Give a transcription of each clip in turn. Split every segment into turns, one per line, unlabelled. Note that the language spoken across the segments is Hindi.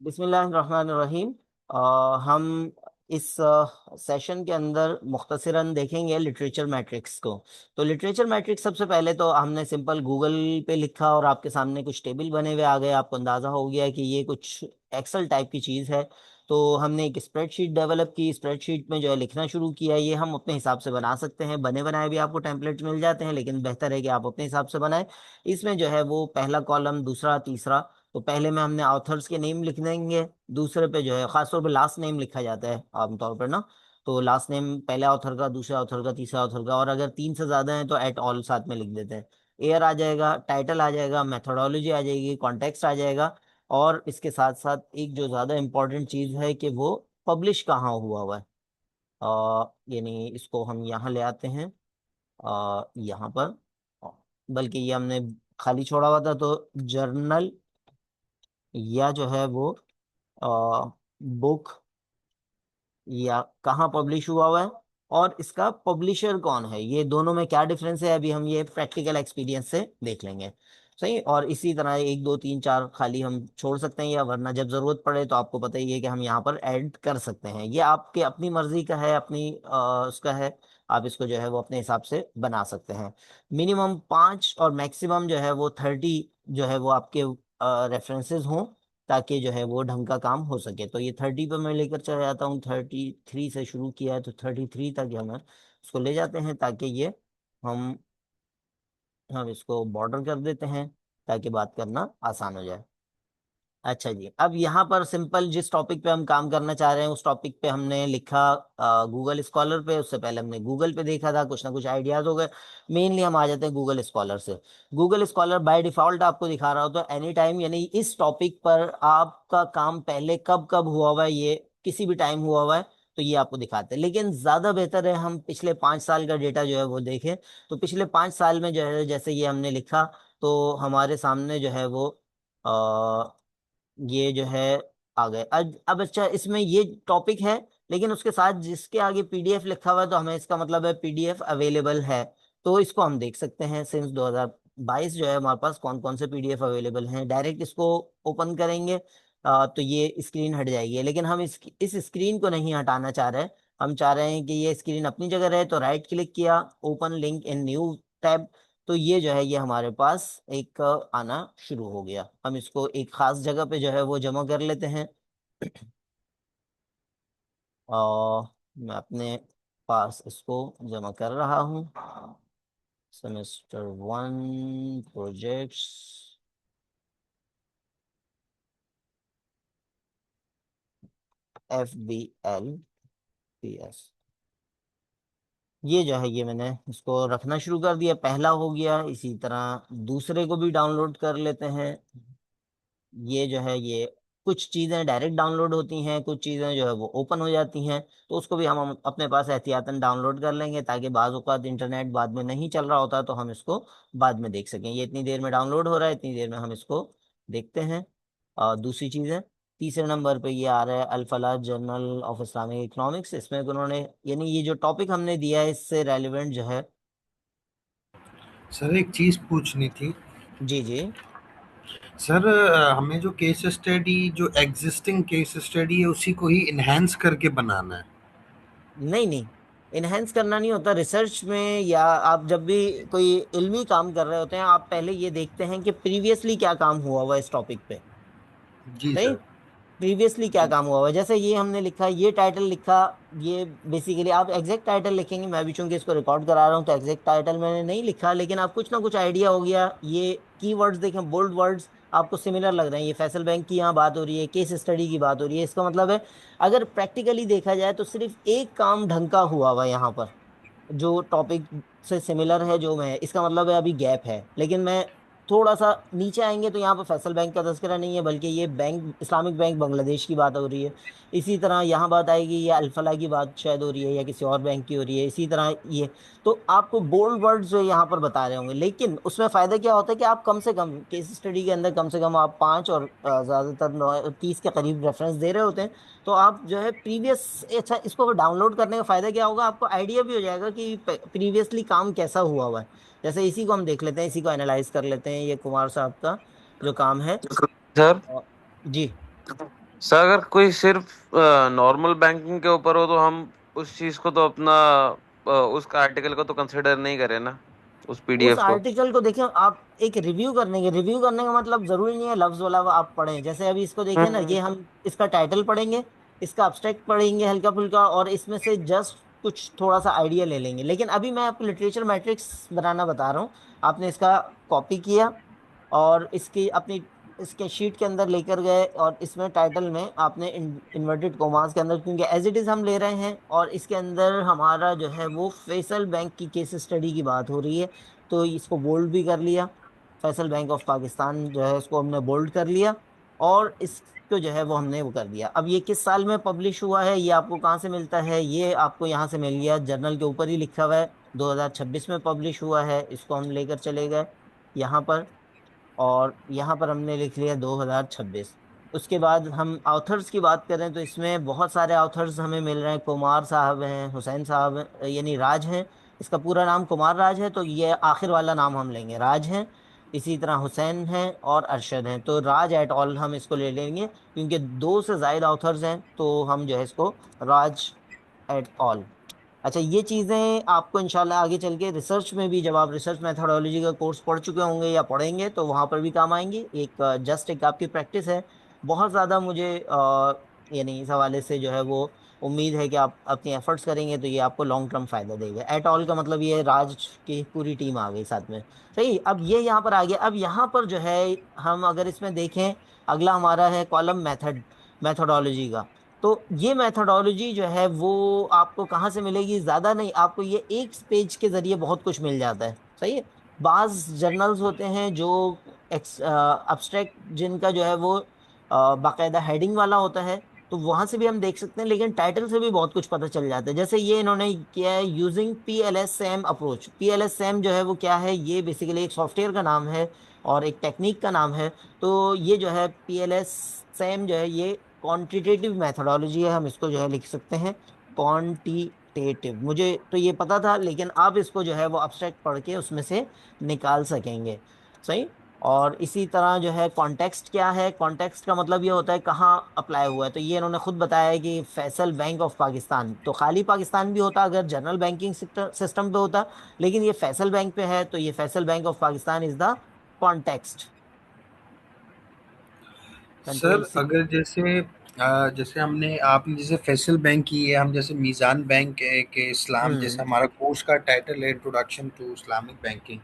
बिस्मिल्लाहिर्रहमानिर्रहीम। हम इस सेशन के अंदर मुख्तसरन देखेंगे लिटरेचर मैट्रिक्स को। तो लिटरेचर मैट्रिक्स सबसे पहले तो हमने सिंपल गूगल पे लिखा और आपके सामने कुछ टेबल बने हुए आ गए, आपको अंदाज़ा हो गया कि ये कुछ एक्सेल टाइप की चीज़ है। तो हमने एक स्प्रेडशीट डेवलप की, स्प्रेडशीट में जो है लिखना शुरू किया। ये हम अपने हिसाब से बना सकते हैं, बने बनाए भी आपको टेम्पलेट मिल जाते हैं, लेकिन बेहतर है कि आप अपने हिसाब से बनाएं। इसमें जो है वो पहला कॉलम, दूसरा, तीसरा। तो पहले में हमने ऑथर्स के नेम लिख देंगे, दूसरे पे जो है खासतौर पे लास्ट नेम लिखा जाता है आमतौर पर ना। तो लास्ट नेम पहले ऑथर का, दूसरा ऑथर का, तीसरा ऑथर का, और अगर तीन से ज्यादा है तो एट ऑल साथ में लिख देते हैं। एयर आ जाएगा, टाइटल आ जाएगा, मेथोडोलॉजी आ जाएगी, कॉन्टेक्स्ट आ जाएगा। और इसके साथ साथ एक जो ज्यादा इंपॉर्टेंट चीज है कि वो पब्लिश कहाँ हुआ हुआ है। यानी इसको हम यहाँ ले आते हैं, यहाँ पर। बल्कि ये हमने खाली छोड़ा हुआ था, तो जर्नल या जो है वो बुक, या कहाँ पब्लिश हुआ हुआ है, और इसका पब्लिशर कौन है, ये दोनों में क्या डिफरेंस है, अभी हम ये प्रैक्टिकल एक्सपीरियंस से देख लेंगे। सही। और इसी तरह एक दो तीन चार खाली हम छोड़ सकते हैं, या वरना जब जरूरत पड़े तो आपको पता ही है कि हम यहाँ पर ऐड कर सकते हैं। ये आपके अपनी मर्जी का है, अपनी उसका है। आप इसको जो है वो अपने हिसाब से बना सकते हैं। मिनिमम 5 और मैक्सिमम जो है वो 30 जो है वो आपके रेफरेंसेस हों, ताकि जो है वो ढंग का काम हो सके। तो ये 30 पे मैं लेकर चला जाता हूँ, 33 से शुरू किया है तो 33 तक हम इसको ले जाते हैं, ताकि ये हम हम इसको बॉर्डर कर देते हैं, ताकि बात करना आसान हो जाए। अच्छा जी, अब यहाँ पर सिंपल जिस टॉपिक पे हम काम करना चाह रहे हैं उस टॉपिक पे हमने लिखा गूगल स्कॉलर पे। उससे पहले हमने गूगल पे देखा था, कुछ ना कुछ आइडियाज हो गए। मेनली हम आ जाते हैं गूगल स्कॉलर से। गूगल स्कॉलर बाय डिफॉल्ट आपको दिखा रहा हो तो एनी टाइम, यानी इस टॉपिक पर आपका काम पहले कब कब हुआ हुआ है, ये किसी भी टाइम हुआ हुआ है तो ये आपको दिखाते हैं। लेकिन ज्यादा बेहतर है हम पिछले 5 साल का डेटा जो है वो देखें। तो पिछले 5 साल में जो है जैसे ये हमने लिखा, तो हमारे सामने जो है वो ये जो है आ गए। अब अच्छा, इसमें ये टॉपिक है, लेकिन उसके साथ जिसके आगे पीडीएफ लिखा हुआ है तो हमें इसका मतलब है पीडीएफ अवेलेबल है। तो इसको हम देख सकते हैं सिंस 2022 जो है हमारे पास कौन कौन से पीडीएफ अवेलेबल हैं। डायरेक्ट इसको ओपन करेंगे तो ये स्क्रीन हट जाएगी, लेकिन हम इस स्क्रीन को नहीं हटाना चाह रहे हैं। हम चाह रहे हैं कि ये स्क्रीन अपनी जगह रहे। तो राइट क्लिक किया, open link in new tab. तो ये जो है ये हमारे पास एक आना शुरू हो गया। हम इसको एक खास जगह पे जो है वो जमा कर लेते हैं। और मैं अपने पास इसको जमा कर रहा हूँ। Semester 1 projects FBL PS। ये जो है ये मैंने इसको रखना शुरू कर दिया, पहला हो गया। इसी तरह दूसरे को भी डाउनलोड कर लेते हैं। ये जो है ये कुछ चीज़ें डायरेक्ट डाउनलोड होती हैं, कुछ चीज़ें जो है वो ओपन हो जाती हैं। तो उसको भी हम अपने पास एहतियातन डाउनलोड कर लेंगे, ताकि बाज़ औक़ात इंटरनेट बाद में नहीं चल रहा होता तो हम इसको बाद में देख सकें। ये इतनी देर में डाउनलोड हो रहा है, इतनी देर में हम इसको देखते हैं। और दूसरी चीज़ है, तीसरे नंबर पे ये आ रहा है Al Falah journal of Islamic economics. इसमें उन्होंने, यानी ये जो टॉपिक हमने दिया है इससे रेलिवेंट जो है।
सर एक चीज़ पूछनी थी।
जी जी।
सर हमें जो केस स्टडी, जो एग्जिस्टिंग केस स्टडी है उसी को ही इन्हेंस करके बनाना है।
नहीं नहीं, इनहेंस करना नहीं होता रिसर्च में। या आप जब भी कोई इल्मी काम कर रहे होते हैं, आप पहले ये देखते हैं कि प्रीवियसली क्या काम हुआ हुआ है इस टॉपिक पे।
जी
सही।
सर।
प्रीवियसली क्या
जी।
काम हुआ हुआ है, जैसे ये हमने लिखा, ये टाइटल लिखा। ये बेसिकली आप एग्जैक्ट टाइटल लिखेंगे, मैं भी चूंकि इसको रिकॉर्ड करा रहा हूँ तो एग्जैक्ट टाइटल मैंने नहीं लिखा, लेकिन आप कुछ ना कुछ आइडिया हो गया। ये कीवर्ड्स देखें, बोल्ड वर्ड्स आपको सिमिलर लग रहे हैं। ये फैसल बैंक की यहाँ बात हो रही है, केस स्टडी की बात हो रही है। इसका मतलब है अगर प्रैक्टिकली देखा जाए तो सिर्फ एक काम ढंग का हुआ हुआ है यहाँ पर, जो टॉपिक से सिमिलर है। जो मैं, इसका मतलब है अभी गैप है। लेकिन मैं थोड़ा सा नीचे आएंगे तो यहाँ पर फैसल बैंक का तज़किरा नहीं है, बल्कि ये बैंक, इस्लामिक बैंक बांग्लादेश की बात हो रही है। इसी तरह यहाँ बात आएगी, या अल्फला की बात शायद हो रही है, या किसी और बैंक की हो रही है। इसी तरह ये, तो आपको बोल्ड वर्ड्स जो यहाँ पर बता रहे होंगे, लेकिन उसमें फ़ायदा क्या होता है कि आप कम से कम केस स्टडी के अंदर कम से कम आप 5 और ज़्यादातर 30 के करीब रेफरेंस दे रहे होते हैं। तो आप जो है प्रीवियस, अच्छा, इसको डाउनलोड करने का फ़ायदा क्या होगा, आपको आइडिया भी हो जाएगा कि प्रीवियसली काम कैसा हुआ हुआ है। जैसे इसी को हम देख लेते हैं, इसी को एनालाइज कर लेते हैं। ये कुमार साहब का जो काम है।
सर,
और- जी।
सर अगर कोई सिर्फ नॉर्मल बैंकिंग के ऊपर हो तो हम उस चीज को तो अपना उसका आर्टिकल को तो कंसिडर नहीं करें ना, उस
उस
पीडीएफ को।
आर्टिकल को देखें आप, एक रिव्यू करने का मतलब जरूरी नहीं है लफ्ज वाला वो आप पढ़ें। जैसे अभी इसको देखें ना,
हम्म।
ये हम इसका टाइटल पढ़ेंगे, इसका अब्स्ट्रैक्ट पढ़ेंगे हल्का फुल्का, और इसमें से जस्ट कुछ थोड़ा सा आइडिया ले लेंगे। लेकिन अभी मैं आपको लिटरेचर मैट्रिक्स बनाना बता रहा हूँ। आपने इसका कॉपी किया और इसकी अपनी इसके शीट के अंदर लेकर गए, और इसमें टाइटल में आपने इन्वर्टेड कोमास के अंदर, क्योंकि एज इट इज हम ले रहे हैं, और इसके अंदर हमारा जो है वो फैसल बैंक की केस स्टडी की बात हो रही है, तो इसको बोल्ड भी कर लिया। फैसल बैंक ऑफ पाकिस्तान जो है उसको हमने बोल्ड कर लिया, और इसको जो है वो हमने वो कर दिया। अब ये किस साल में पब्लिश हुआ है, ये आपको कहाँ से मिलता है, ये आपको यहाँ से मिल गया, जर्नल के ऊपर ही लिखा हुआ है 2026 में पब्लिश हुआ है। इसको हम लेकर चले गए यहाँ पर, और यहाँ पर हमने लिख लिया 2026। उसके बाद हम ऑथर्स की बात करें तो इसमें बहुत सारे ऑथर्स हमें मिल रहे हैं। कुमार साहब हैं, हुसैन साहब हैं, यानी राज हैं। इसका पूरा नाम कुमार राज है, तो ये आखिर वाला नाम हम लेंगे, राज हैं। इसी तरह हुसैन हैं और अरशद हैं, तो राज एट ऑल हम इसको ले लेंगे, क्योंकि दो से ज्यादा ऑथर्स हैं तो हम जो है इसको राज एट ऑल। अच्छा, ये चीज़ें आपको इंशाल्लाह आगे चल के रिसर्च में भी, जब आप रिसर्च मेथोडोलॉजी का कोर्स पढ़ चुके होंगे या पढ़ेंगे, तो वहाँ पर भी काम आएंगी। एक जस्ट एक आपकी प्रैक्टिस है। बहुत ज़्यादा मुझे यानी इस हवाले से जो है वो उम्मीद है कि आप अपनी एफर्ट्स करेंगे तो ये आपको लॉन्ग टर्म फायदा देगा। एट ऑल का मतलब ये है राज की पूरी टीम आ गई साथ में। सही, अब ये यहाँ पर आ गया। अब यहाँ पर जो है हम अगर इसमें देखें, अगला हमारा है कॉलम मेथड, मेथोडोलॉजी का। तो ये मेथोडोलॉजी जो है वो आपको कहाँ से मिलेगी, ज्यादा नहीं, आपको ये एक पेज के जरिए बहुत कुछ मिल जाता है। सही है। बाज जर्नल्स होते हैं जो अब्स्ट्रैक्ट, जिनका जो है वो बाकायदा हेडिंग वाला होता है, तो वहां से भी हम देख सकते हैं, लेकिन टाइटल से भी बहुत कुछ पता चल जाता है। जैसे ये इन्होंने किया है यूजिंग PLSSAM अप्रोच। PLSSAM जो है वो क्या है, ये बेसिकली एक सॉफ्टवेयर का नाम है और एक टेक्निक का नाम है। तो ये जो है PLSSAM जो है ये क्वांटिटेटिव मेथोडोलॉजी है, हम इसको जो है लिख सकते हैं क्वांटिटेटिव। मुझे तो ये पता था, लेकिन आप इसको जो है वो अब्स्ट्रैक्ट पढ़ के उसमें से निकाल सकेंगे। सही। और इसी तरह जो है कॉन्टेक्स्ट क्या है, कॉन्टेक्स्ट का मतलब ये होता है कहाँ अप्लाई हुआ है। तो ये इन्होंने खुद बताया है कि फैसल बैंक ऑफ पाकिस्तान, तो खाली पाकिस्तान भी होता अगर जनरल बैंकिंग सिस्टम पे होता, लेकिन ये फैसल बैंक पे है, तो ये Faysal bank of Pakistan is the context. Control
सर
सी।
अगर जैसे जैसे हमने आपने जैसे फैसल बैंक की है, हम जैसे मीज़ान बैंक के इस्लाम, जैसे
हम्म
हमारा कोर्स का टाइटल है इंट्रोडक्शन टू इस्लामिक बैंकिंग।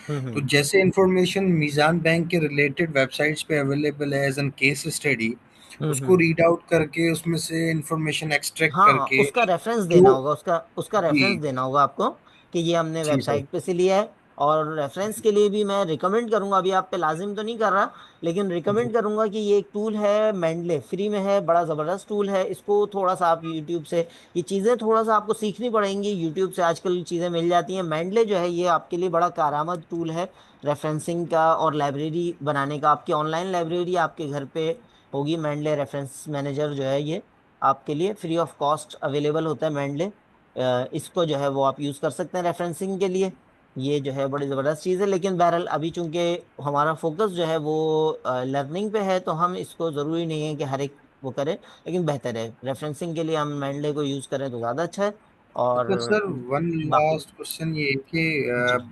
तो
हम्म।
जैसे इंफॉर्मेशन मीज़ान बैंक के रिलेटेड वेबसाइट्स पे अवेलेबल है एज एन केस स्टडी, उसको
हम्म।
रीड आउट करके उसमें से इंफॉर्मेशन एक्सट्रैक्ट
हाँ,
करके
उसका रेफरेंस देना
जो
होगा, उसका उसका रेफरेंस
जी
देना होगा आपको, कि ये हमने
जी सर।
वेबसाइट पे से लिया है। और रेफरेंस के लिए भी मैं रिकमेंड करूंगा, अभी आप पे लाजिम तो नहीं कर रहा, लेकिन
जी
रिकमेंड करूंगा कि ये एक टूल है मेंडले, फ्री में है, बड़ा ज़बरदस्त टूल है। इसको थोड़ा सा आप यूट्यूब से, ये चीज़ें थोड़ा सा आपको सीखनी पड़ेंगी, यूट्यूब से आजकल चीज़ें मिल जाती हैं। मेंडले जो है ये आपके लिए बड़ा कारआमद टूल है रेफरेंसिंग का और लाइब्रेरी बनाने का। आपकी ऑनलाइन लाइब्रेरी आपके घर पे होगी। मेंडले रेफरेंस मैनेजर जो है ये आपके लिए फ्री ऑफ कॉस्ट अवेलेबल होता है मेंडले। इसको जो है वो आप यूज़ कर सकते हैं रेफरेंसिंग के लिए। ये जो है बड़ी ज़बरदस्त चीज़ है, लेकिन बहरहाल अभी चूंकि हमारा फोकस जो है वो लर्निंग पे है, तो हम इसको ज़रूरी नहीं है कि हर एक वो करें, लेकिन बेहतर है रेफरेंसिंग के लिए हम मेंडले को यूज़ करें तो ज़्यादा अच्छा है। और
तो सर वन
बाकी
लास्ट क्वेश्चन ये है कि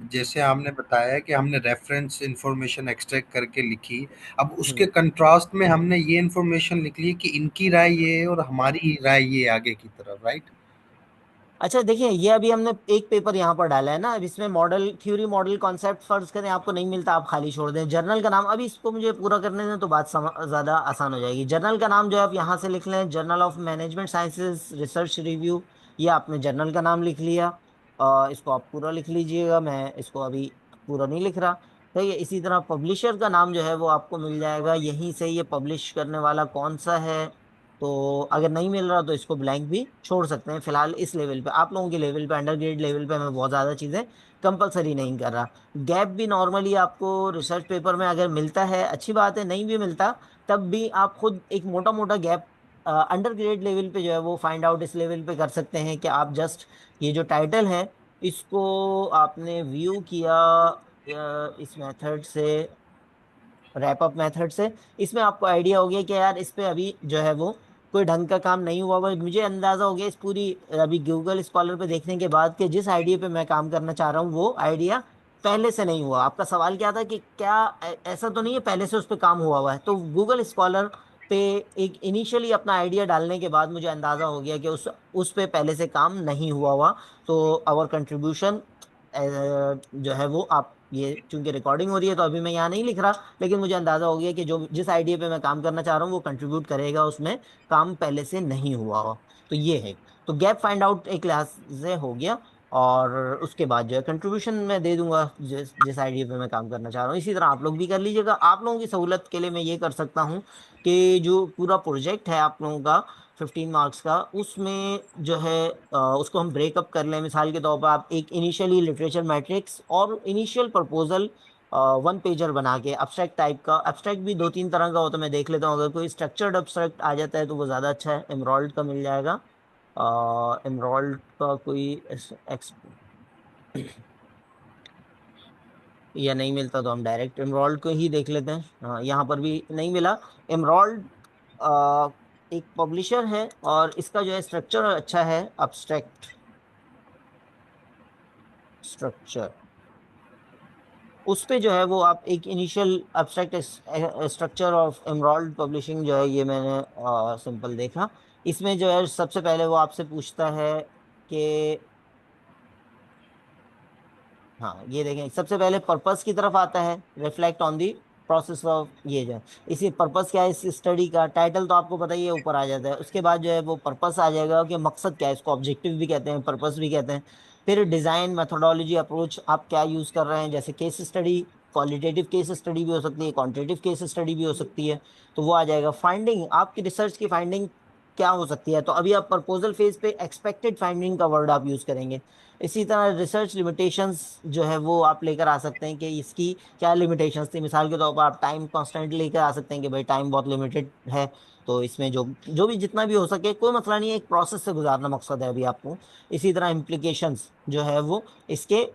जी।
जैसे आपने बताया कि हमने रेफरेंस इंफॉर्मेशन एक्सट्रैक्ट करके लिखी, अब उसके
हम्म।
कंट्रास्ट में हमने ये इंफॉर्मेशन लिख ली कि इनकी राय ये है और हमारी राय ये है आगे की तरफ, राइट?
अच्छा देखिए, ये अभी हमने एक पेपर यहाँ पर डाला है ना, अब इसमें मॉडल थ्योरी, मॉडल कॉन्सेप्ट फर्ज करें आपको नहीं मिलता, आप खाली छोड़ दें। जर्नल का नाम, अभी इसको मुझे पूरा करने दें तो बात ज़्यादा आसान हो जाएगी। जर्नल का नाम जो है आप यहाँ से लिख लें, journal of management sciences research review. ये आपने जर्नल का नाम लिख लिया। इसको आप पूरा लिख लीजिएगा, मैं इसको अभी पूरा नहीं लिख रहा। ठीक है। इसी तरह पब्लिशर का नाम जो है वो आपको मिल जाएगा यहीं से, ये पब्लिश करने वाला कौन सा है। तो अगर नहीं मिल रहा तो इसको ब्लैंक भी छोड़ सकते हैं फिलहाल। इस लेवल पे, आप लोगों के लेवल पे, अंडर ग्रेड लेवल पे, मैं बहुत ज़्यादा चीज़ें कंपलसरी नहीं कर रहा। गैप भी नॉर्मली आपको रिसर्च पेपर में अगर मिलता है अच्छी बात है, नहीं भी मिलता तब भी आप खुद एक मोटा मोटा गैप अंडर ग्रेड लेवल पे जो है वो फाइंड आउट इस लेवल पे कर सकते हैं, कि आप जस्ट ये जो टाइटल है इसको आपने व्यू किया इस मेथड से, रैप अप मेथड से। इसमें आपको आइडिया हो गया कि यार इस पे अभी जो है वो कोई ढंग का काम नहीं हुआ हुआ, मुझे अंदाजा हो गया इस पूरी अभी गूगल स्कॉलर पे देखने के बाद कि जिस आइडिया पे मैं काम करना चाह रहा हूँ वो आइडिया पहले से नहीं हुआ। आपका सवाल क्या था कि क्या ऐसा तो नहीं है पहले से उस पर काम हुआ हुआ है? तो गूगल स्कॉलर पे एक इनिशियली अपना आइडिया डालने के बाद मुझे अंदाजा हो गया कि उस पे पहले से काम नहीं हुआ हुआ। तो आवर कंट्रीब्यूशन जो है वो आप ये चूंकि रिकॉर्डिंग हो रही है तो अभी मैं यहाँ नहीं लिख रहा, लेकिन मुझे अंदाजा हो गया कि जो जिस आइडिया पे मैं काम करना चाह रहा हूँ वो कंट्रीब्यूट करेगा उसमें काम पहले से नहीं हुआ हो। तो ये है। तो गैप फाइंड आउट एक क्लास से हो गया, और उसके बाद जो है कंट्रीब्यूशन मैं दे दूंगा जिस जिस आइडिया पे मैं काम करना चाह रहा हूँ। इसी तरह आप लोग भी कर लीजिएगा। आप लोगों की सहूलत के लिए मैं ये कर सकता हूँ कि जो पूरा प्रोजेक्ट है आप लोगों का 15 मार्क्स का, उसमें जो है उसको हम ब्रेकअप कर लें। मिसाल के तौर पर आप एक इनिशियली लिटरेचर मैट्रिक्स और इनिशियल प्रपोजल 1 पेजर बना के एब्स्ट्रैक्ट टाइप का। एब्स्ट्रैक्ट भी 2-3 तरह का होता है, मैं देख लेता हूँ। अगर कोई स्ट्रक्चर्ड एब्स्ट्रैक्ट आ जाता है तो वो ज़्यादा अच्छा है, एमराल्ड का मिल जाएगा। एमराल्ड का कोई या नहीं मिलता तो हम डायरेक्ट एमराल्ड को ही देख लेते हैं। हाँ, यहाँ पर भी नहीं मिला। एमराल्ड एक पब्लिशर है और इसका जो है स्ट्रक्चर अच्छा है, अब्स्ट्रैक्ट स्ट्रक्चर। उस पे जो है वो आप एक initial abstract structure of emerald publishing जो है ये मैंने सिंपल देखा। इसमें जो है सबसे पहले वो आपसे पूछता है कि हाँ ये देखें, सबसे पहले पर्पस की तरफ आता है, reflect on the process of ये जो है। इसी पर्पस क्या है इस स्टडी का, टाइटल तो आपको पता ही है ऊपर आ जाता है। उसके बाद जो है वो पर्पस आ जाएगा कि मकसद क्या है, इसको ऑब्जेक्टिव भी कहते हैं पर्पस भी कहते हैं। फिर डिजाइन मेथोडोलॉजी अप्रोच आप क्या यूज कर रहे हैं, जैसे case study, qualitative case study भी हो सकती है, क्वांटिटेटिव केस स्टडी भी हो सकती है, तो वो आ जाएगा। फाइंडिंग, आपकी रिसर्च की फाइंडिंग क्या हो सकती है, तो अभी आप प्रपोजल फेज पे एक्सपेक्टेड फाइंडिंग का वर्ड आप यूज करेंगे। इसी तरह रिसर्च लिमिटेशंस जो है वो आप लेकर आ सकते हैं कि इसकी क्या लिमिटेशंस थी। मिसाल के तौर पर आप टाइम कांस्टेंट लेकर आ सकते हैं कि भाई टाइम बहुत लिमिटेड है, तो इसमें जो जो भी जितना भी हो सके कोई मसला नहीं है, एक प्रोसेस से गुजारना मकसद है अभी आपको। इसी तरह इम्प्लीकेशंस जो है वो इसके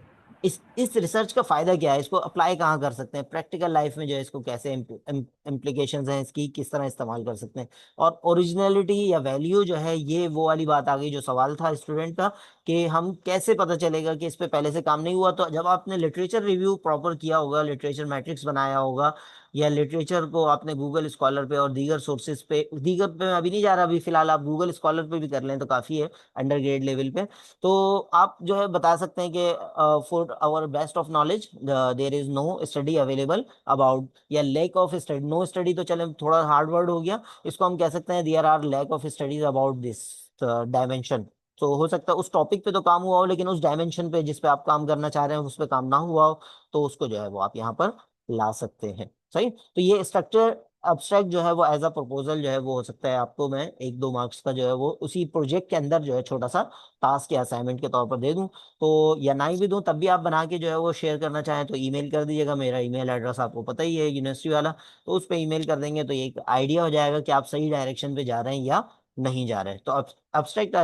इस रिसर्च का फायदा क्या है, इसको अप्लाई कहाँ कर सकते हैं प्रैक्टिकल लाइफ में, जो है इसको कैसे इम्प्लीकेशंस हैं इसकी, किस तरह इस्तेमाल कर सकते हैं। और ओरिजिनलिटी या वैल्यू जो है ये वो वाली बात आ गई जो सवाल था स्टूडेंट का, कि हम कैसे पता चलेगा कि इस पे पहले से काम नहीं हुआ। तो जब आपने लिटरेचर रिव्यू प्रॉपर किया होगा, लिटरेचर मैट्रिक्स बनाया होगा, या लिटरेचर को आपने गूगल स्कॉलर पे और दीगर सोर्सेज पे, दीगर पे मैं अभी नहीं जा रहा, अभी फिलहाल आप गूगल स्कॉलर पे भी कर लें तो काफ़ी है अंडर ग्रेड लेवल पे। तो आप जो है बता सकते हैं कि for our best of knowledge there is no study available about, या lack of study, no study तो चले थोड़ा हार्ड वर्ड हो गया, इसको हम कह सकते हैं there are lack of studies about this dimension. तो हो सकता है उस टॉपिक पे तो काम हुआ हो लेकिन उस डायमेंशन पे जिस पे आप काम करना चाह रहे हैं उस पे काम ना हुआ हो, तो उसको जो है वो आप यहाँ पर ला सकते हैं। सही, तो ये स्ट्रक्चर अब्स्ट्रैक्ट जो है वो एज अ प्रपोजल जो है वो हो सकता है आपको मैं 1-2 मार्क्स का जो है वो उसी प्रोजेक्ट के अंदर जो है छोटा सा टास्क या असाइनमेंट के तौर पर दे दूं। तो या ना ही भी दूं तब भी आप बना के जो है वो शेयर करना चाहें तो ईमेल कर दीजिएगा। मेरा ईमेल एड्रेस आपको पता ही है यूनिवर्सिटी वाला, तो उस पर ईमेल कर देंगे तो ये एक आइडिया हो जाएगा कि आप सही डायरेक्शन पे जा रहे हैं या नहीं जा रहे हैं। तो अब्स्ट्रैक्ट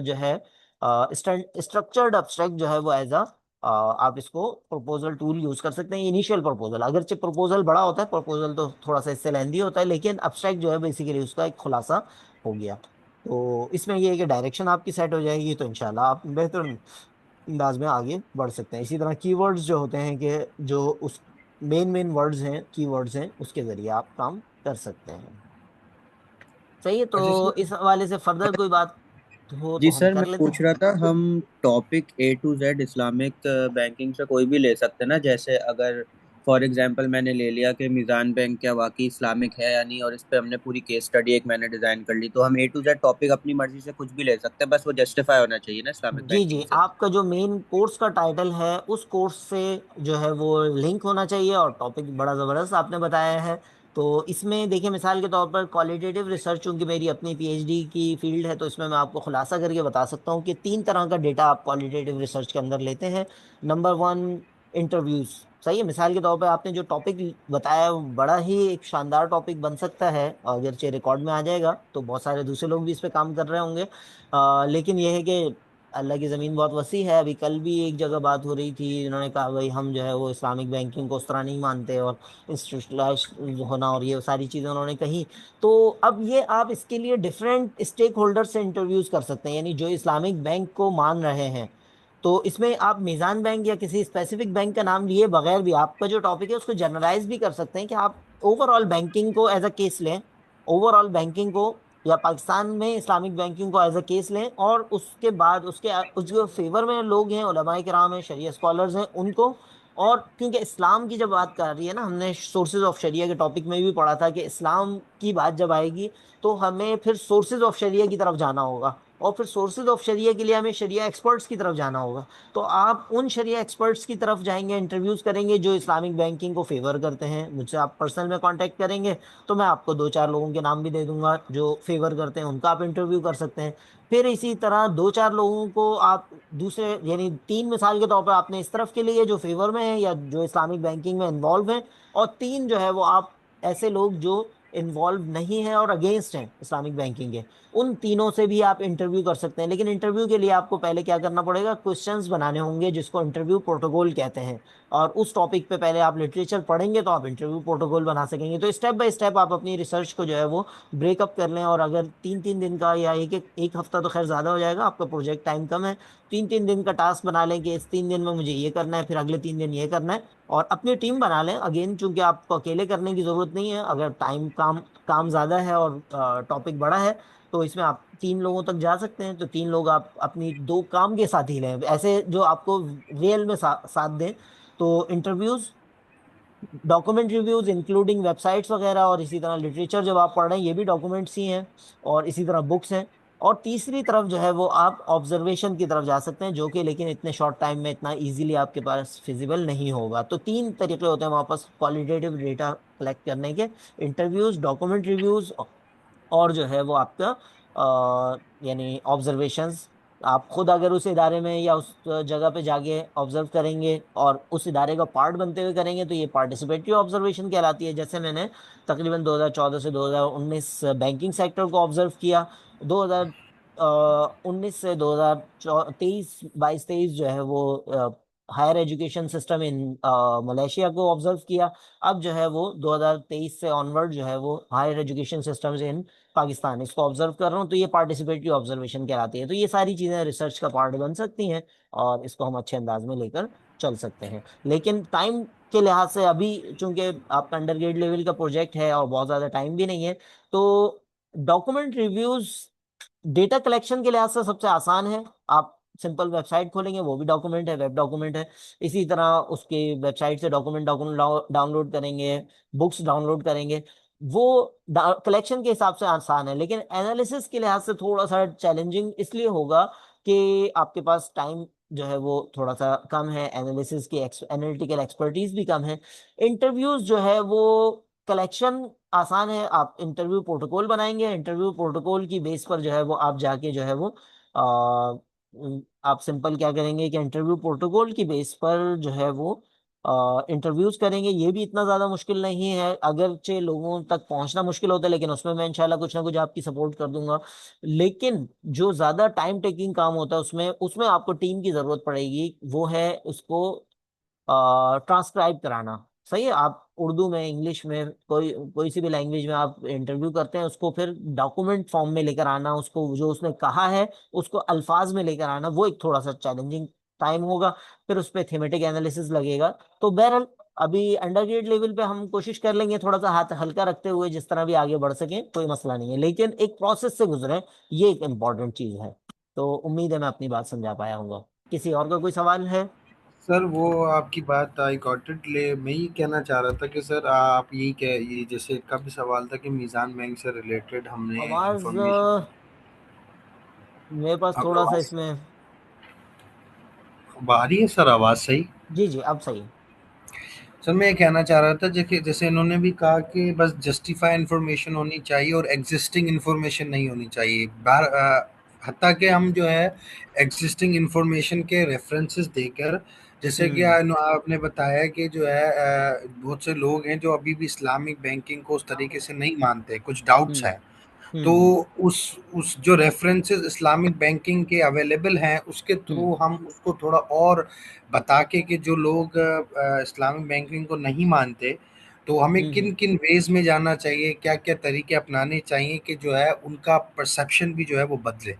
जो है स्ट्रक्चर्ड अब्स्ट्रैक्ट जो है वो एज अ आप इसको प्रपोजल टूल यूज कर सकते हैं। इनिशियल प्रपोजल, अगरचे प्रपोजल बड़ा होता है, प्रपोजल तो थोड़ा सा इससे लेंदी होता है, लेकिन अब्स्ट्रैक्ट जो है बेसिकली उसका एक खुलासा हो गया। तो इसमें ये है कि डायरेक्शन आपकी सेट हो जाएगी, तो इंशाल्लाह आप बेहतर अंदाज में आगे बढ़ सकते हैं। इसी तरह कीवर्ड्स जो होते हैं कि जो उस मेन मेन वर्ड्स हैं, कीवर्ड्स हैं, उसके जरिए आप काम कर सकते हैं। सही है,
अच्छा
तो
सर।
इस हवाले से फर्दर कोई बात हो तो
जी
हम
सर,
कर
मैं
लेते
पूछ
हैं।
रहा था, हम topic A to Z Islamic banking से कोई भी ले सकते हैं ना? जैसे अगर फॉर एग्जांपल मैंने ले लिया कि मीज़ान बैंक क्या वाकई इस्लामिक है या नहीं, और इस पे हमने पूरी केस स्टडी एक मैंने डिजाइन कर ली, तो हम A to Z टॉपिक अपनी मर्जी से कुछ भी ले सकते हैं, बस वो जस्टिफाई होना चाहिए ना इस्लामिक
जी
बैंकिंग
जी,
से?
आपका जो मेन कोर्स का टाइटल है उस कोर्स से जो है वो लिंक होना चाहिए, और टॉपिक बड़ा ज़बरदस्त आपने बताया है। तो इसमें देखिए मिसाल के तौर पर क्वालिटेटिव रिसर्च, चूंकि मेरी अपनी पीएचडी की फील्ड है, तो इसमें मैं आपको खुलासा करके बता सकता हूँ कि 3 तरह का डेटा आप क्वालिटेटिव रिसर्च के अंदर लेते हैं। Number 1, interviews. सही है, मिसाल के तौर पर आपने जो टॉपिक बताया वो बड़ा ही एक शानदार टॉपिक बन सकता है, अगरचे रिकॉर्ड में आ जाएगा तो बहुत सारे दूसरे लोग भी इस पे काम कर रहे होंगे। लेकिन यह है कि अल्लाह की ज़मीन बहुत वसी है। अभी कल भी एक जगह बात हो रही थी, उन्होंने कहा भाई हम जो है वो इस्लामिक बैंकिंग को उस तरह नहीं मानते, और इंस्टीट्यूशनलाइज होना और ये सारी चीज़ें उन्होंने कही। तो अब ये आप इसके लिए डिफरेंट स्टेक होल्डर से इंटरव्यूज कर सकते हैं, यानी जो इस्लामिक बैंक को मान रहे हैं। तो इसमें आप मीज़ान बैंक या किसी स्पेसिफिक बैंक का नाम लिए बगैर भी आपका जो टॉपिक है उसको जनरलाइज भी कर सकते हैं, कि आप ओवरऑल बैंकिंग को एज अ केस लें, ओवरऑल बैंकिंग को या पाकिस्तान में इस्लामिक बैंकिंग को एज अ केस लें, और उसके बाद उस जो फेवर में लोग हैं, उलमाए किराम हैं, शरिया स्कॉलर्स हैं, उनको। और क्योंकि इस्लाम की जब बात कर रही है ना, हमने सोर्सेज ऑफ शरिया के टॉपिक में भी पढ़ा था कि इस्लाम की बात जब आएगी तो हमें फिर सोर्सेज ऑफ शरिया की तरफ जाना होगा, और फिर सोर्सेज ऑफ शरिया के लिए हमें शरिया एक्सपर्ट्स की तरफ जाना होगा। तो आप उन शरिया एक्सपर्ट्स की तरफ जाएंगे, इंटरव्यूज करेंगे जो इस्लामिक बैंकिंग को फेवर करते हैं, मुझसे आप पर्सनल में कांटेक्ट करेंगे, तो मैं आपको दो चार लोगों के नाम भी दे दूंगा जो फेवर करते हैं, उनका आप इंटरव्यू कर सकते हैं। फिर इसी तरह दो चार लोगों को आप दूसरे, यानी तीन मिसाल के तौर पर आपने इस तरफ के लिए जो फेवर में है या जो इस्लामिक बैंकिंग में इन्वॉल्व हैं, और तीन जो है वो आप ऐसे लोग जो इन्वॉल्व नहीं है और अगेंस्ट हैं इस्लामिक बैंकिंग के, उन तीनों से भी आप इंटरव्यू कर सकते हैं। लेकिन इंटरव्यू के लिए आपको पहले क्या करना पड़ेगा, क्वेश्चंस बनाने होंगे जिसको इंटरव्यू प्रोटोकॉल कहते हैं, और उस टॉपिक पे पहले आप लिटरेचर पढ़ेंगे तो आप इंटरव्यू प्रोटोकॉल बना सकेंगे। तो स्टेप बाय स्टेप आप अपनी रिसर्च को जो है वो ब्रेकअप कर लें, और अगर तीन तीन दिन का या एक हफ्ता तो खैर ज़्यादा हो जाएगा, आपका प्रोजेक्ट टाइम कम है, तीन तीन दिन का टास्क बना लें कि इस तीन दिन में मुझे ये करना है, फिर अगले तीन दिन ये करना है, और अपनी टीम बना लें। अगेन चूंकि आपको अकेले करने की ज़रूरत नहीं है, अगर टाइम काम काम ज़्यादा है और टॉपिक बड़ा है, तो इसमें आप तीन लोगों तक जा सकते हैं। तो तीन लोग आप अपनी दो काम के साथ ही लें, ऐसे जो आपको रियल में साथ दें। तो interviews, document reviews including websites वगैरह, और इसी तरह लिटरेचर जब आप पढ़ रहे हैं ये भी डॉक्यूमेंट्स ही हैं, और इसी तरह बुक्स हैं। और तीसरी तरफ जो है वो आप ऑब्जर्वेशन की तरफ जा सकते हैं, जो कि लेकिन इतने शॉर्ट टाइम में इतना इजीली आपके पास फिजिबल नहीं होगा। तो तीन तरीके होते हैं हमारे पास क्वालिटेटिव डेटा कलेक्ट करने के, इंटरव्यूज, डॉक्यूमेंट रिव्यूज, और जो है वो आपका यानी ऑब्जर्वेशंस। आप खुद अगर उस इदारे में या उस जगह पे जाके ऑब्जर्व करेंगे और उस इदारे का पार्ट बनते हुए करेंगे, तो ये पार्टिसिपेटरी ऑब्जर्वेशन कहलाती है। जैसे मैंने तकरीबन 2014 से 2019 बैंकिंग सेक्टर को ऑब्जर्व किया, 2019 से 2023 22 23 जो है वो higher education system in Malaysia को ऑब्जर्व किया। अब जो है वो 2023 से ऑनवर्ड जो है वो higher education system in Pakistan, इसको ऑब्जर्व कर रहा हूँ। तो ये पार्टिसिपेटरी ऑब्जर्वेशन कहलाती है। तो ये सारी चीजें रिसर्च का पार्ट बन सकती हैं, और इसको हम अच्छे अंदाज में लेकर चल सकते हैं। लेकिन टाइम के लिहाज से अभी चूंकि आपका अंडर ग्रेड लेवल का प्रोजेक्ट है और बहुत ज्यादा टाइम भी नहीं है, तो डॉक्यूमेंट रिव्यूज डेटा कलेक्शन के लिहाज से सबसे आसान है। आप सिंपल वेबसाइट खोलेंगे, वो भी डॉक्यूमेंट है, वेब डॉक्यूमेंट है। इसी तरह उसके वेबसाइट से डॉक्यूमेंट डॉक्यूमेंट डाउनलोड करेंगे, बुक्स डाउनलोड करेंगे, वो कलेक्शन के हिसाब से आसान है। लेकिन एनालिसिस के लिहाज से थोड़ा सा चैलेंजिंग इसलिए होगा कि आपके पास टाइम जो है वो थोड़ा सा कम है, एनालिसिस की एनालिटिकल एक्सपर्टीज भी कम है। इंटरव्यूज जो है वो कलेक्शन आसान है, आप इंटरव्यू प्रोटोकॉल बनाएंगे, इंटरव्यू प्रोटोकॉल की बेस पर जो है वो आप जाके जो है वो आप सिंपल क्या करेंगे कि इंटरव्यू प्रोटोकॉल की बेस पर जो है वो इंटरव्यूज करेंगे। ये भी इतना ज्यादा मुश्किल नहीं है, अगरचे लोगों तक पहुंचना मुश्किल होता है, लेकिन उसमें मैं इंशाल्लाह कुछ ना कुछ आपकी सपोर्ट कर दूंगा। लेकिन जो ज्यादा टाइम टेकिंग काम होता है उसमें उसमें आपको टीम की जरूरत पड़ेगी, वो है उसको ट्रांसक्राइब कराना। सही है, आप उर्दू में, इंग्लिश में, कोई कोई सी भी लैंग्वेज में आप इंटरव्यू करते हैं, उसको फिर डॉक्यूमेंट फॉर्म में लेकर आना, उसको जो उसने कहा है उसको अल्फाज में लेकर आना, वो एक थोड़ा सा चैलेंजिंग टाइम होगा। फिर उस पर थीमेटिक एनालिसिस लगेगा। तो बहरहाल अभी अंडर ग्रेड लेवल पे हम कोशिश कर लेंगे थोड़ा सा हाथ हल्का रखते हुए, जिस तरह भी आगे बढ़ सके कोई मसला नहीं है, लेकिन एक प्रोसेस से गुजरे, ये एक इम्पॉर्टेंट चीज है। तो उम्मीद है मैं अपनी बात समझा पाया हूँ। किसी और का कोई सवाल है?
सर वो आपकी बात आई गॉट इट। ले मैं ये कहना चाह रहा था कि सर आप यही कह, ये जैसे का भी सवाल था कि मीज़ान बैंक से रिलेटेड हमने
आवाज
इंफॉर्मेशन।
मेरे पास
अब
थोड़ा सा
आवाज
इसमें।
अब आ रही है सर, आवाज सही?
जी जी, अब सही है।
सर मैं ये कहना चाह रहा था जैसे जैसे इन्होंने भी कहा कि बस जस्टिफाई इन्फॉर्मेशन होनी चाहिए और एग्जिस्टिंग इन्फॉर्मेशन नहीं होनी चाहिए। हत्ता कि हम जो है एग्जिस्टिंग इन्फॉर्मेशन के रेफरेंसेस देकर, जैसे कि
हम्म
आपने बताया कि जो है बहुत से लोग हैं जो अभी भी इस्लामिक बैंकिंग को उस तरीके से नहीं मानते, कुछ डाउट्स
हम्म
हैं। तो
हम्म
उस जो रेफरेंसेस इस्लामिक बैंकिंग के अवेलेबल हैं उसके
हम्म
थ्रू हम उसको थोड़ा और बता के कि जो लोग इस्लामिक बैंकिंग को नहीं मानते, तो हमें किन
हम्म।
किन वेज में जाना चाहिए, क्या क्या तरीके अपनाने चाहिए कि जो है उनका परसेप्शन भी जो है वो बदले।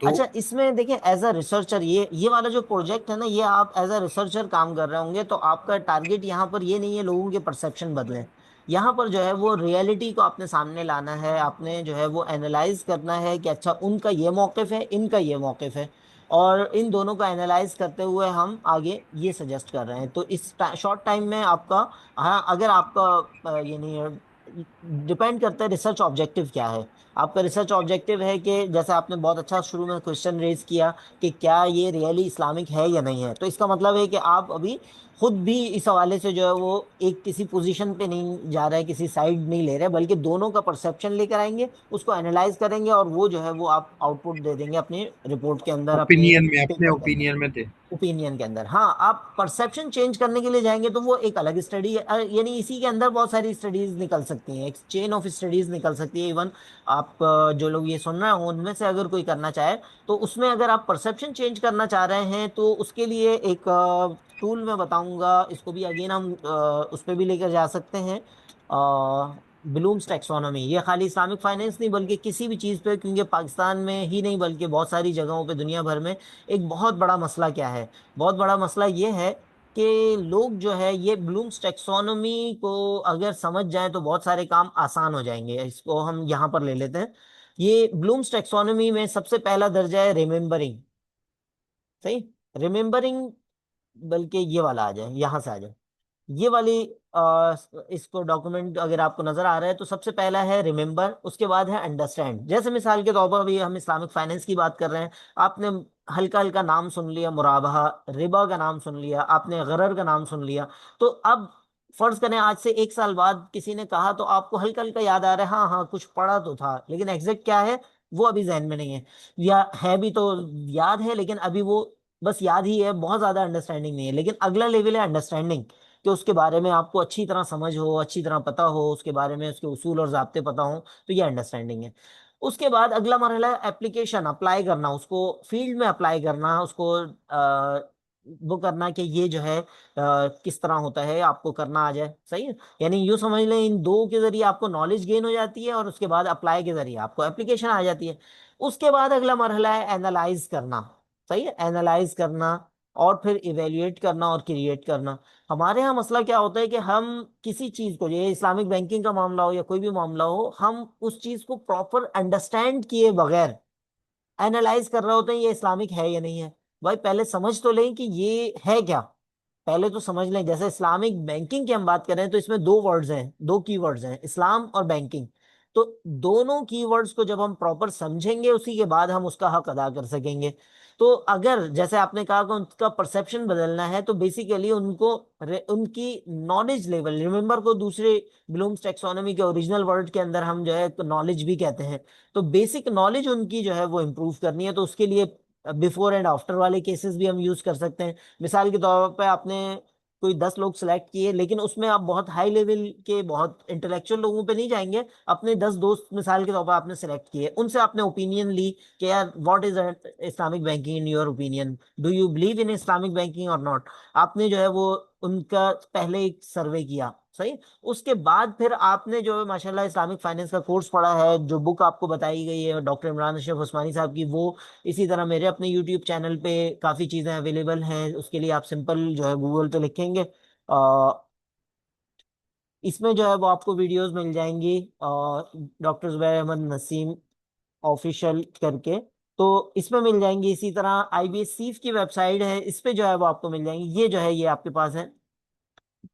तो
अच्छा, इसमें देखिए एज अ रिसर्चर, ये वाला जो प्रोजेक्ट है ना, ये आप एज अ रिसर्चर काम कर रहे होंगे, तो आपका टारगेट यहाँ पर ये नहीं है लोगों के परसेप्शन बदले। यहाँ पर जो है वो रियलिटी को आपने सामने लाना है, आपने जो है वो एनालाइज करना है कि अच्छा उनका ये मौकिफ है, इनका ये मौकिफ है, और इन दोनों को एनालाइज करते हुए हम आगे ये सजेस्ट कर रहे हैं। तो इस शॉर्ट टाइम में आपका, हाँ अगर आपका ये नहीं है, डिपेंड करता है रिसर्च ऑब्जेक्टिव क्या है। आपका रिसर्च ऑब्जेक्टिव है कि जैसे आपने बहुत अच्छा शुरू में क्वेश्चन रेज किया कि क्या ये रियली इस्लामिक है या नहीं है, तो इसका मतलब है कि आप अभी खुद भी इस हवाले से जो है वो एक किसी पोजीशन पे नहीं जा रहे, किसी साइड नहीं ले रहे, बल्कि दोनों का परसेप्शन लेकर आएंगे, उसको एनालाइज करेंगे, और वो जो है वो आप आउटपुट दे देंगे अपनी रिपोर्ट के अंदर, अपने
ओपिनियन में, अपने
पेपर के अंदर,
ओपिनियन में थे।
ओपिनियन के अंदर। हाँ, आप परसेप्शन चेंज करने के लिए जाएंगे तो वो एक अलग स्टडी है, यानी इसी के अंदर बहुत सारी स्टडीज निकल सकती हैं, एक चेन ऑफ स्टडीज निकल सकती है। इवन आप जो लोग ये सुन रहे हो उनमें से अगर कोई करना चाहे, तो उसमें अगर आप परसेप्शन चेंज करना चाह रहे हैं तो उसके लिए एक टूल मैं बताऊंगा, इसको भी अगेन हम उस पर भी लेकर जा सकते हैं। ब्लूम्स टैक्सोनॉमी, ये खाली इस्लामिक फाइनेंस नहीं बल्कि किसी भी चीज़ पे, क्योंकि पाकिस्तान में ही नहीं बल्कि बहुत सारी जगहों पे दुनिया भर में एक बहुत बड़ा मसला क्या है, बहुत बड़ा मसला ये है कि लोग जो है ये ब्लूम्स टैक्सोनॉमी को अगर समझ जाए तो बहुत सारे काम आसान हो जाएंगे। इसको हम यहाँ पर ले लेते हैं। ये ब्लूम्स टैक्सोनॉमी में सबसे पहला दर्जा है रिमेम्बरिंग। सही, रिमेम्बरिंग, बल्कि ये वाला आ जाए, यहाँ से आ जाए, ये वाली इसको डॉक्यूमेंट अगर आपको नजर आ रहा है तो सबसे पहला है रिमेम्बर, उसके बाद है अंडरस्टैंड। जैसे मिसाल के तौर पर अभी हम इस्लामिक फाइनेंस की बात कर रहे हैं, आपने हल्का हल्का नाम सुन लिया, मुराबहा, रिबा का नाम सुन लिया, आपने गरर का नाम सुन लिया, तो अब फर्ज करें आज से 1 साल बाद किसी ने कहा तो आपको हल्का हल्का याद आ रहा है, हाँ हाँ कुछ पढ़ा तो था, लेकिन एग्जैक्ट क्या है वो अभी जहन में नहीं है, या है भी तो याद है लेकिन अभी वो बस याद ही है, बहुत ज्यादा अंडरस्टैंडिंग नहीं है। लेकिन अगला लेवल है अंडरस्टैंडिंग, कि उसके बारे में आपको अच्छी तरह समझ हो, अच्छी तरह पता हो, उसके बारे में उसके उसूल और ज़ाब्ते पता हो, तो ये अंडरस्टैंडिंग है। उसके बाद अगला मरहला है एप्लीकेशन, अप्लाई करना, उसको फील्ड में अप्लाई करना, उसको वो करना कि ये जो है किस तरह होता है, आपको करना आ जाए। सही है, यानी यूँ समझ लें इन दो के जरिए आपको नॉलेज गेन हो जाती है और उसके बाद अप्लाई के जरिए आपको एप्लीकेशन आ जाती है। उसके बाद अगला मरहला है एनालाइज करना। सही है, एनालाइज करना, और फिर इवेल्युएट करना और क्रिएट करना। हमारे यहाँ मसला क्या होता है कि हम किसी चीज को, ये इस्लामिक बैंकिंग का मामला हो या कोई भी मामला हो, हम उस चीज को प्रॉपर अंडरस्टैंड किए बगैर एनालाइज कर रहे होते हैं ये इस्लामिक है या नहीं है। भाई पहले समझ तो लें कि ये है क्या, पहले तो समझ लें। जैसे इस्लामिक बैंकिंग की हम बात करें तो इसमें दो वर्ड्स हैं, दो कीवर्ड्स हैं, इस्लाम और बैंकिंग। तो दोनों कीवर्ड्स को जब हम प्रॉपर समझेंगे उसी के बाद हम उसका हक अदा कर सकेंगे। तो अगर जैसे आपने कहा कि उनका परसेप्शन बदलना है तो बेसिकली उनको उनकी नॉलेज लेवल, रिमेंबर को दूसरे ब्लूम्स टैक्सोनॉमी के ओरिजिनल वर्ड के अंदर हम जो है नॉलेज भी कहते हैं, तो बेसिक नॉलेज उनकी जो है वो इम्प्रूव करनी है। तो उसके लिए बिफोर एंड आफ्टर वाले केसेस भी हम यूज कर सकते हैं। मिसाल के तौर पे आपने कोई 10 लोग सिलेक्ट किए, लेकिन उसमें आप बहुत हाई लेवल के, बहुत इंटेलेक्चुअल लोगों पे नहीं जाएंगे, अपने 10 दोस्त मिसाल के तौर पर आपने सिलेक्ट किए, उनसे आपने ओपिनियन ली कि यार what is Islamic banking in your opinion, do you believe in Islamic banking और नॉट। आपने जो है वो उनका पहले एक सर्वे किया। सही, उसके बाद फिर आपने जो है माशाल्लाह इस्लामिक फाइनेंस का कोर्स पढ़ा है, जो बुक आपको बताई गई है डॉक्टर इमरान अशरफ उस्मानी साहब की, वो इसी तरह मेरे अपने यूट्यूब चैनल पे काफ़ी चीज़ें अवेलेबल हैं। उसके लिए आप सिंपल जो है गूगल पे लिखेंगे, इसमें जो है वो आपको वीडियोस मिल जाएंगी, डॉक्टर जुबैर अहमद नसीम ऑफिशियल करके, तो इसमें मिल जाएंगी। इसी तरह IBSC की वेबसाइट है, इस पे जो है वो आपको मिल जाएंगी। ये जो है ये आपके पास है,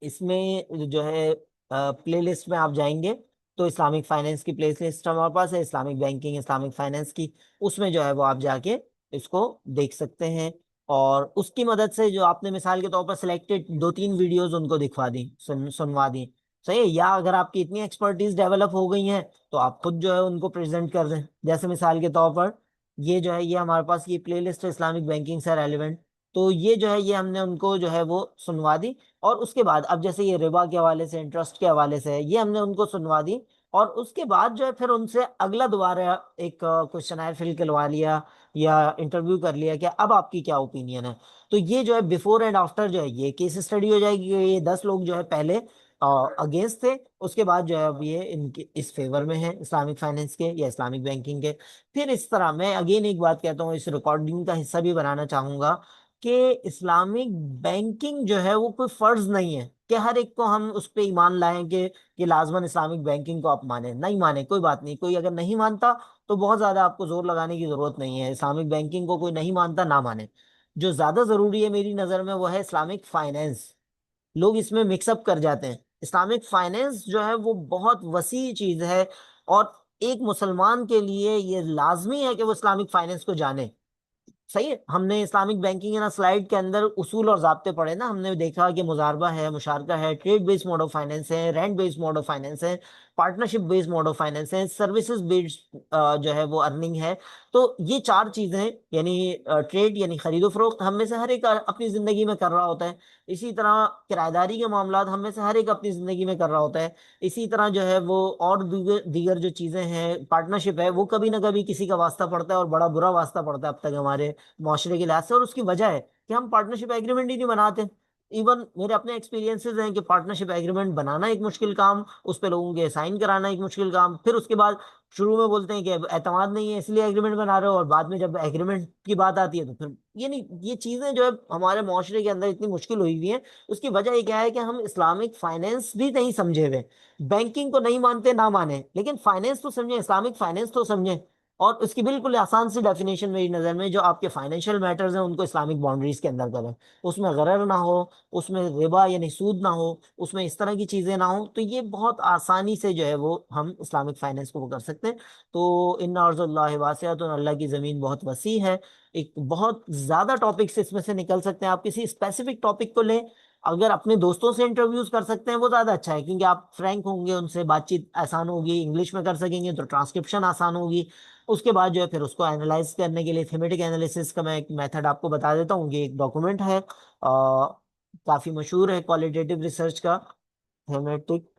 इसमें जो है प्लेलिस्ट में आप जाएंगे तो इस्लामिक फाइनेंस की प्लेलिस्ट हमारे पास है, इस्लामिक बैंकिंग, इस्लामिक फाइनेंस की, उसमें जो है वो आप जाके इसको देख सकते हैं। और उसकी मदद से जो आपने मिसाल के तौर पर सिलेक्टेड 2-3 वीडियोस उनको दिखवा दी, सुनवा दी, सही है, या अगर आपकी इतनी एक्सपर्टीज डेवलप हो गई हैं तो आप खुद जो है उनको प्रेजेंट कर दें। जैसे मिसाल के तौर पर ये जो है ये हमारे पास ये प्लेलिस्ट है इस्लामिक बैंकिंग से रेलिवेंट, तो ये जो है ये हमने उनको जो है वो सुनवा दी। और उसके बाद अब जैसे ये रिबा के हवाले से, इंटरेस्ट के हवाले से है, ये हमने उनको सुनवा दी। और उसके बाद जो है फिर उनसे अगला दोबारा एक क्वेश्चन फिल करवा लिया या इंटरव्यू कर लिया कि अब आपकी क्या ओपिनियन है। तो ये जो है बिफोर एंड आफ्टर जो है ये केस स्टडी हो जाएगी। ये 10 लोग जो है पहले अगेंस्ट थे, उसके बाद जो है अब ये इनके इस फेवर में है इस्लामिक फाइनेंस के या इस्लामिक बैंकिंग के। फिर इस तरह मैं अगेन एक बात कहता हूँ, इस रिकॉर्डिंग का हिस्सा भी बनाना चाहूंगा कि इस्लामिक बैंकिंग जो है वो कोई फर्ज नहीं है कि हर एक को हम उस पर ईमान लाएं कि लाजमन इस्लामिक बैंकिंग को आप माने नहीं माने कोई बात नहीं। कोई अगर नहीं मानता तो बहुत ज्यादा आपको जोर लगाने की जरूरत नहीं है। इस्लामिक बैंकिंग को कोई नहीं मानता ना माने। जो ज्यादा जरूरी है मेरी नजर में वो है इस्लामिक फाइनेंस। लोग इसमें मिक्सअप कर जाते हैं। इस्लामिक फाइनेंस जो है वो बहुत वसी चीज है, और एक मुसलमान के लिए ये लाजमी है कि वो इस्लामिक फाइनेंस को जाने। सही है। हमने इस्लामिक बैंकिंग है ना स्लाइड के अंदर उसूल और ज़ाब्ते पढ़े ना, हमने देखा कि मुजारबा है, मुशारका है, trade based mode of finance है, rent based mode of finance है, partnership based mode of finance है, सर्विसेज बेस्ड जो है वो अर्निंग है। तो ये चार चीजें यानी ट्रेड यानी खरीदो फरोख्त हम में से हर एक अपनी जिंदगी में कर रहा होता है। इसी तरह किराएदारी के मामला हम में से हर एक अपनी जिंदगी में कर रहा होता है। इसी तरह जो है वो और दीगर दीगर जो चीजें हैं, पार्टनरशिप है, वो कभी ना कभी किसी का वास्ता पड़ता है और बड़ा बुरा वास्ता पड़ता है अब तक हमारे मुआशरे के लिहाज से। और उसकी वजह है कि हम पार्टनरशिप एग्रीमेंट ही नहीं बनाते। इवन मेरे अपने एक्सपीरियंसेस हैं कि पार्टनरशिप एग्रीमेंट बनाना एक मुश्किल काम, उस पे लोगों के साइन कराना एक मुश्किल काम, फिर उसके बाद शुरू में बोलते हैं कि एतमाद नहीं है इसलिए एग्रीमेंट बना रहे हो, और बाद में जब एग्रीमेंट की बात आती है तो फिर ये नहीं। ये चीजें जो है हमारे मुआशरे के अंदर इतनी मुश्किल हुई हुई हैं। उसकी वजह ये क्या है कि हम इस्लामिक फाइनेंस भी नहीं समझे हुए। बैंकिंग को नहीं मानते ना माने, लेकिन फाइनेंस तो समझे, इस्लामिक फाइनेंस तो समझे। और उसकी बिल्कुल आसान सी डेफिनेशन मेरी नज़र में, जो आपके फाइनेंशियल मैटर्स हैं उनको इस्लामिक बाउंड्रीज के अंदर करें। उसमें गरर ना हो, उसमें रिबा यानी सूद ना हो, उसमें इस तरह की चीज़ें ना हो, तो ये बहुत आसानी से जो है वो हम इस्लामिक फाइनेंस को वो कर सकते हैं। तो इन्ना अर्ज़ुल्लाहि वासिअतुन, अल्लाह की ज़मीन बहुत वसी है। एक बहुत ज़्यादा टॉपिक्स इसमें से निकल सकते हैं। आप किसी स्पेसिफिक टॉपिक को लें, अगर अपने दोस्तों से इंटरव्यूज कर सकते हैं वो ज़्यादा अच्छा है, क्योंकि आप फ्रैंक होंगे, उनसे बातचीत आसान होगी, इंग्लिश में कर सकेंगे तो ट्रांसक्रिप्शन आसान होगी। उसके बाद जो है फिर उसको एनालाइज करने के लिए थीमेटिक एनालिसिस का मैं एक मेथड आपको बता देता हूँ। ये एक डॉक्यूमेंट है, काफ़ी मशहूर है क्वालिटेटिव रिसर्च का, थीमेटिक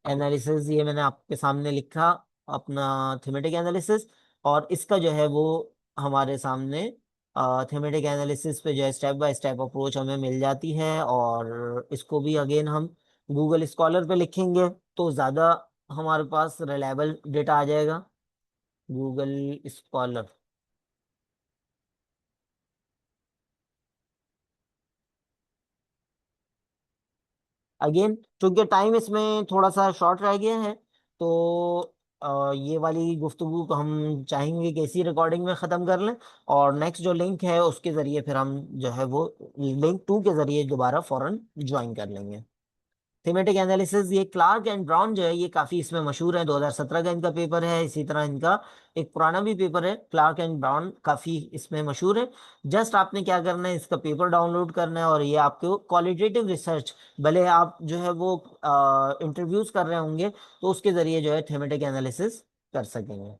एनालिसिस। ये मैंने आपके सामने लिखा अपना थीमेटिक एनालिसिस, और इसका जो है वो हमारे सामने थीमेटिक एनालिसिस पे जो है स्टेप बाय स्टेप अप्रोच हमें मिल जाती है। और इसको भी अगेन हम गूगल स्कॉलर पे लिखेंगे तो ज़्यादा हमारे पास रिलायबल डेटा आ जाएगा। Google scholar. अगेन क्योंकि टाइम इसमें थोड़ा सा शॉर्ट रह गया है, तो ये वाली गुफ्तगू को हम चाहेंगे कि इसी रिकॉर्डिंग में ख़त्म कर लें, और नेक्स्ट जो लिंक है उसके ज़रिए फिर हम जो है वो लिंक 2 के ज़रिए दोबारा फ़ौरन ज्वाइन कर लेंगे। थीमेटिक एनालिसिस ये क्लार्क एंड ब्राउन जो है ये काफी इसमें मशहूर है, 2017 का इनका पेपर है। इसी तरह इनका एक पुराना भी पेपर है, क्लार्क एंड ब्राउन, काफी इसमें मशहूर है। जस्ट आपने क्या करना है, इसका पेपर डाउनलोड करना है, और ये आपको क्वालिटेटिव रिसर्च, भले आप जो है वो इंटरव्यूज कर रहे होंगे तो उसके जरिए जो है थीमेटिक एनालिसिस कर सकेंगे।